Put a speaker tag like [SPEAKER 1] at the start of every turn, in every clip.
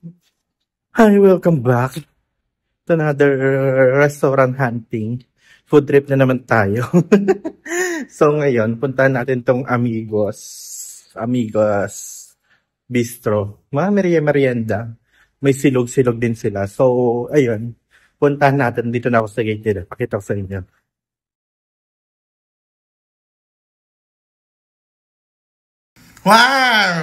[SPEAKER 1] Hi, welcome back to another restaurant hunting. Food trip na naman tayo. So ngayon, puntahan natin tong Amigos Bistro. Mga merienda. May silog-silog din sila. So, ayun. Puntahan natin. Dito na ako sa gate nila. Pakita ko sa inyo. Wow!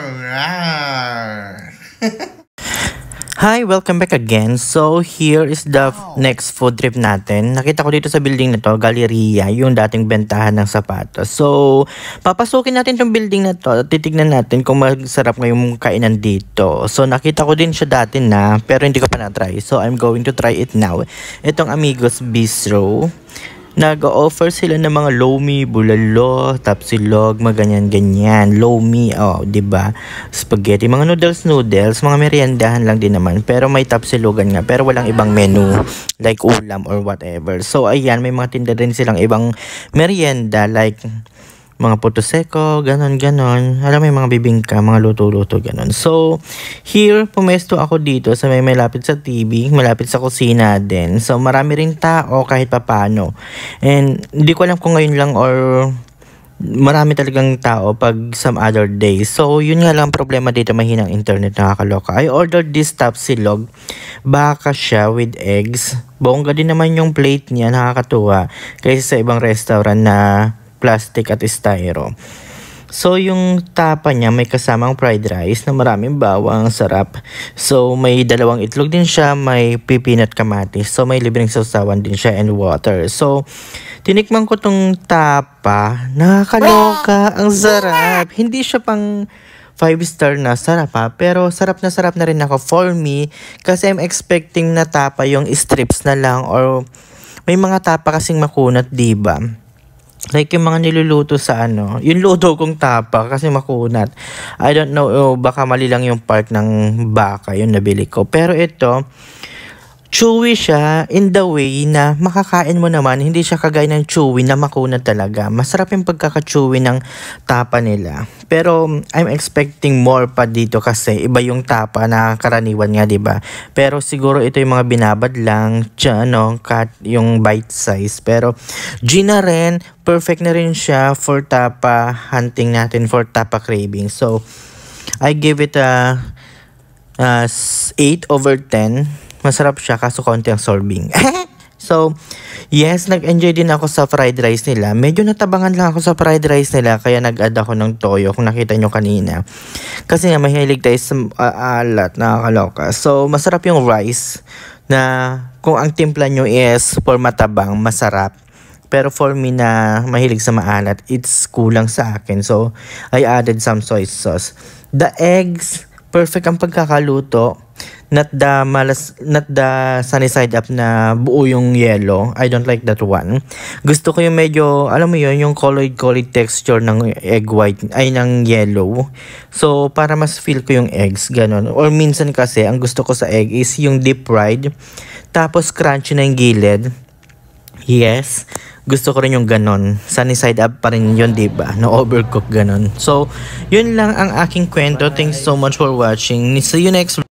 [SPEAKER 1] Hi, welcome back again. So, here is the next food trip natin. Nakita ko dito sa building na to, Galleria, yung dating bentahan ng sapatos. So, papasukin natin tong building na to at titignan natin kung masarap ngayong kainan dito. So, nakita ko din siya dati na, pero hindi ko pa na-try. So, I'm going to try it now. Itong Amigos Bistro. Nag-offer sila ng mga lomi, bulalo, tapsilog, mga ganyan-ganyan. Lomi, oh, 'di ba? Spaghetti, mga noodles, mga meriendahan lang din naman. Pero may tapsilogan nga, pero walang ibang menu like ulam or whatever. So ayan, may mga tinda din silang ibang merienda like mga puto seko, ganon. Alam mo yung mga bibingka, mga luto-luto, ganon. So, here, pumesto ako dito sa may malapit sa TV, malapit sa kusina din. So, marami rin tao kahit papano. And, hindi ko alam kung ngayon lang or marami talagang tao pag some other days. So, yun nga lang problema dito, mahinang internet, nakakaloka. I ordered this tapsilog. Baka siya with eggs. Bongga din naman yung plate niya, nakakatuwa. Kaysa sa ibang restaurant na plastic at styro. So, yung tapa niya may kasamang fried rice na maraming bawang, sarap. So, may dalawang itlog din siya, may pipinat kamatis. So, may libreng sausawan din siya and water. So, tinikman ko tong tapa. Nakakaloka, ang sarap. Hindi siya pang 5-star na sarap ha, pero sarap na rin ako for me kasi I'm expecting na tapa yung strips na lang or may mga tapa kasing makunat, diba? Like yung mga niluluto sa yung luto kong tapa kasi makunat. I don't know, baka mali lang yung part ng baka yung nabili ko. Pero ito, chewy siya in the way na makakain mo naman, hindi siya kagaya ng chewy na makunat talaga. Masarap yung pagkaka-chewy ng tapa nila. Pero I'm expecting more pa dito kasi iba yung tapa na karaniwan nga, 'di ba? Pero siguro ito yung mga binabad lang, cut yung bite size. Pero Gina rin, perfect na rin siya for tapa hunting natin, for tapa craving. So I give it a 8/10. Masarap siya kaso konti ang sorbing. So, yes, nag-enjoy din ako sa fried rice nila. Medyo natabangan lang ako sa fried rice nila kaya nag-add ako ng toyo kung nakita nyo kanina. Kasi nga mahilig tayo sa alat, nakakaloka. So, masarap yung rice na kung ang timpla nyo is for matabang, masarap. Pero for me na mahilig sa maalat, it's kulang sa akin. So, I added some soy sauce. The eggs, perfect ang pagkakaluto. Not the sunny side up na buo yung yellow. I don't like that one. Gusto ko yung medyo, alam mo yun, yung colored texture ng egg white, ay ng yellow. So, para mas feel ko yung eggs, ganon. Or minsan kasi, ang gusto ko sa egg is yung deep fried. Tapos crunchy na yung gilid. Yes. Gusto ko rin yung ganon. Sunny side up pa rin yun, diba? No overcook ganon. So, yun lang ang aking kwento. Thanks so much for watching. See you next